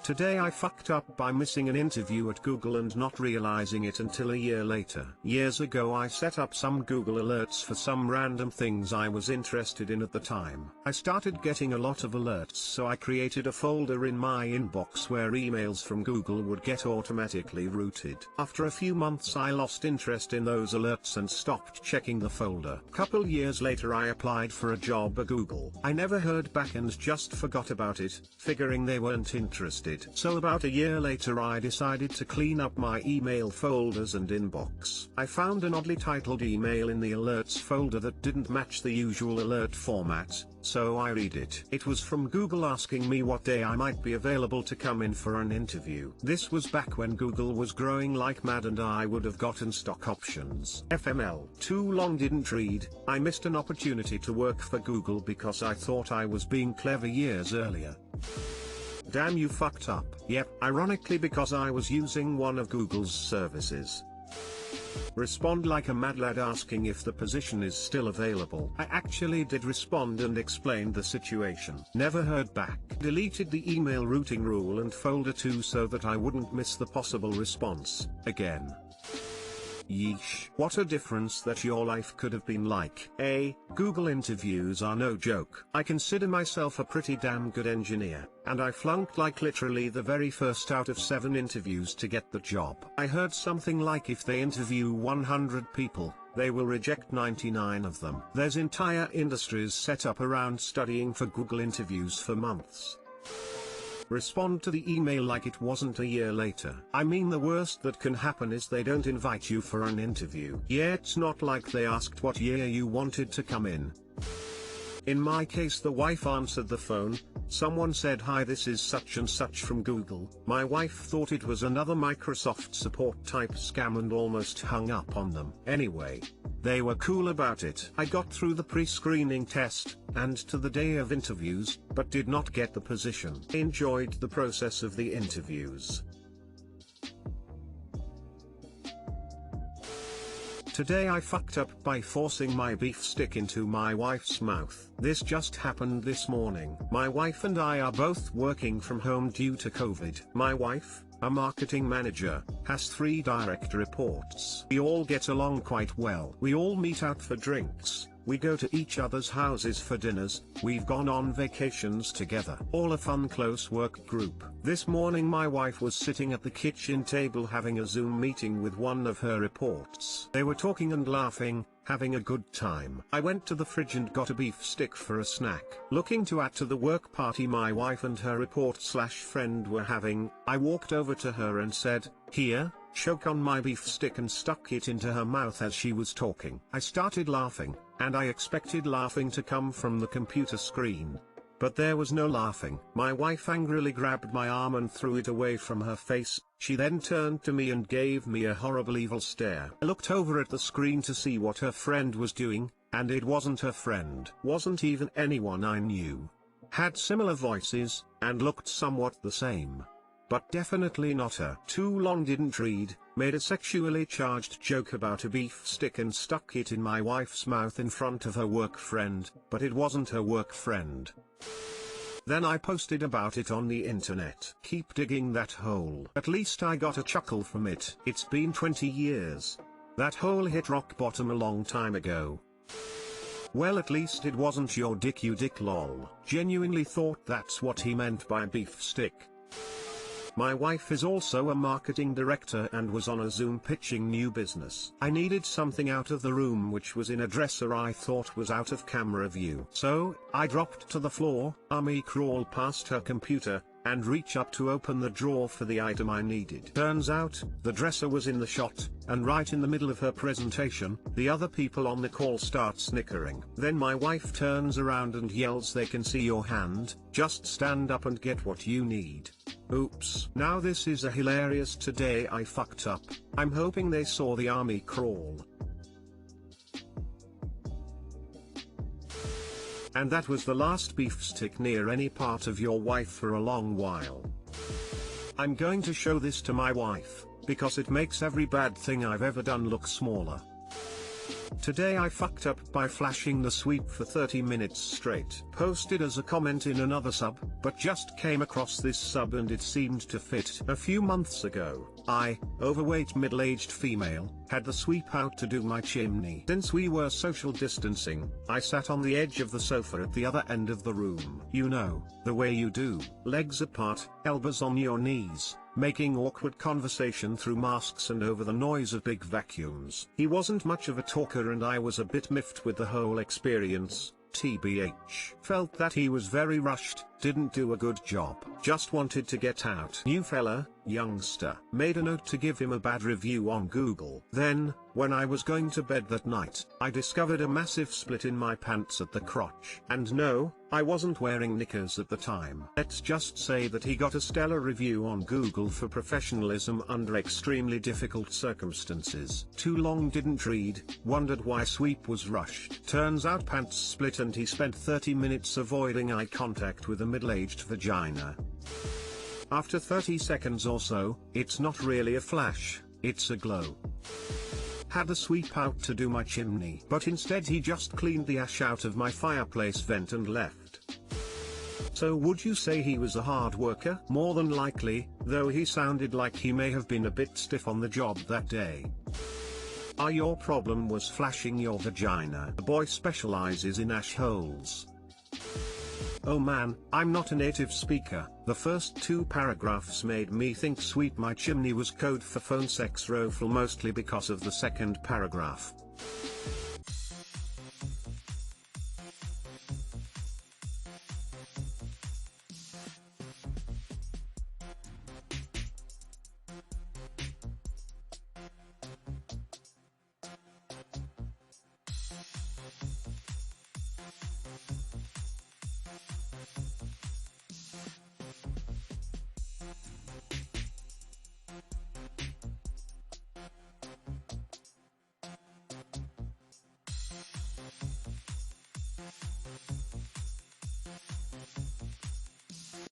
Today I fucked up by missing an interview at Google and not realizing it until a year later. Years ago I set up some Google alerts for some random things I was interested in at the time. I started getting a lot of alerts, so I created a folder in my inbox where emails from Google would get automatically routed. After a few months I lost interest in those alerts and stopped checking the folder. Couple years later I applied for a job at Google. I never heard back and just forgot about it, figuring they weren't interested. So about a year later I decided to clean up my email folders and inbox. I found an oddly titled email in the alerts folder that didn't match the usual alert format, so I read it. It was from Google asking me what day I might be available to come in for an interview. This was back when Google was growing like mad and I would have gotten stock options. FML. Too long didn't read. I missed an opportunity to work for Google because I thought I was being clever years earlier. Damn, you fucked up. Yep, ironically because I was using one of Google's services. Respond like a mad lad asking if the position is still available. I actually did respond and explained the situation. Never heard back. Deleted the email routing rule and folder too so that I wouldn't miss the possible response again. Yeesh. What a difference that your life could have been like. Google interviews are no joke. I consider myself a pretty damn good engineer, and I flunked like literally the very first out of 7 interviews to get the job. I heard something like if they interview 100 people, they will reject 99 of them. There's entire industries set up around studying for Google interviews for months. Respond to the email like it wasn't a year later. I mean, the worst that can happen is they don't invite you for an interview. Yeah, it's not like they asked what year you wanted to come in. In my case, the wife answered the phone. Someone said, "Hi, this is such and such from Google." My wife thought it was another Microsoft support type scam and almost hung up on them. Anyway, they were cool about it. I got through the pre-screening test, and to the day of interviews, but did not get the position. Enjoyed the process of the interviews. Today I fucked up by forcing my beef stick into my wife's mouth. This just happened this morning. My wife and I are both working from home due to COVID. My wife, a marketing manager, has 3 direct reports. We all get along quite well. We all meet out for drinks. We go to each other's houses for dinners. We've gone on vacations together. All a fun close work group. This morning my wife was sitting at the kitchen table having a Zoom meeting with one of her reports. They were talking and laughing, having a good time. I went to the fridge and got a beef stick for a snack. Looking to add to the work party my wife and her report/friend were having, I walked over to her and said, "Here, choke on my beef stick," and stuck it into her mouth as she was talking. I started laughing, and I expected laughing to come from the computer screen. But there was no laughing. My wife angrily grabbed my arm and threw it away from her face. She then turned to me and gave me a horrible evil stare. I looked over at the screen to see what her friend was doing, and it wasn't her friend. Wasn't even anyone I knew. Had similar voices, and looked somewhat the same. But definitely not her. Too long didn't read, made a sexually charged joke about a beef stick and stuck it in my wife's mouth in front of her work friend, but it wasn't her work friend. Then I posted about it on the internet. Keep digging that hole. At least I got a chuckle from it. It's been 20 years. That hole hit rock bottom a long time ago. Well, at least it wasn't your dick, you dick, lol. Genuinely thought that's what he meant by beef stick. My wife is also a marketing director and was on a Zoom pitching new business. I needed something out of the room which was in a dresser I thought was out of camera view. So, I dropped to the floor, army crawl past her computer, and reach up to open the drawer for the item I needed. Turns out, the dresser was in the shot, and right in the middle of her presentation, the other people on the call start snickering. Then my wife turns around and yells, "They can see your hand, just stand up and get what you need." Oops. Now this is a hilarious today I fucked up. I'm hoping they saw the army crawl. And that was the last beef stick near any part of your wife for a long while. I'm going to show this to my wife, because it makes every bad thing I've ever done look smaller. Today I fucked up by flashing the sweep for 30 minutes straight. Posted as a comment in another sub, but just came across this sub and it seemed to fit. A few months ago, I, overweight middle-aged female, had the sweep out to do my chimney. Since we were social distancing, I sat on the edge of the sofa at the other end of the room. You know, the way you do, legs apart, elbows on your knees, making awkward conversation through masks and over the noise of big vacuums. He wasn't much of a talker and I was a bit miffed with the whole experience. TBH. Felt that he was very rushed, didn't do a good job, just wanted to get out. New fella, youngster. Made a note to give him a bad review on Google. Then, when I was going to bed that night, I discovered a massive split in my pants at the crotch. And no, I wasn't wearing knickers at the time. Let's just say that he got a stellar review on Google for professionalism under extremely difficult circumstances. Too long didn't read, wondered why sweep was rushed. Turns out pants split and he spent 30 minutes avoiding eye contact with a middle-aged vagina. After 30 seconds or so, it's not really a flash, it's a glow. Had a sweep out to do my chimney, but instead he just cleaned the ash out of my fireplace vent and left. So would you say he was a hard worker? More than likely, though he sounded like he may have been a bit stiff on the job that day. Your problem was flashing your vagina. The boy specializes in ash holes. Oh man, I'm not a native speaker. The first 2 paragraphs made me think sweep my chimney was code for phone sex rofle, mostly because of the second paragraph.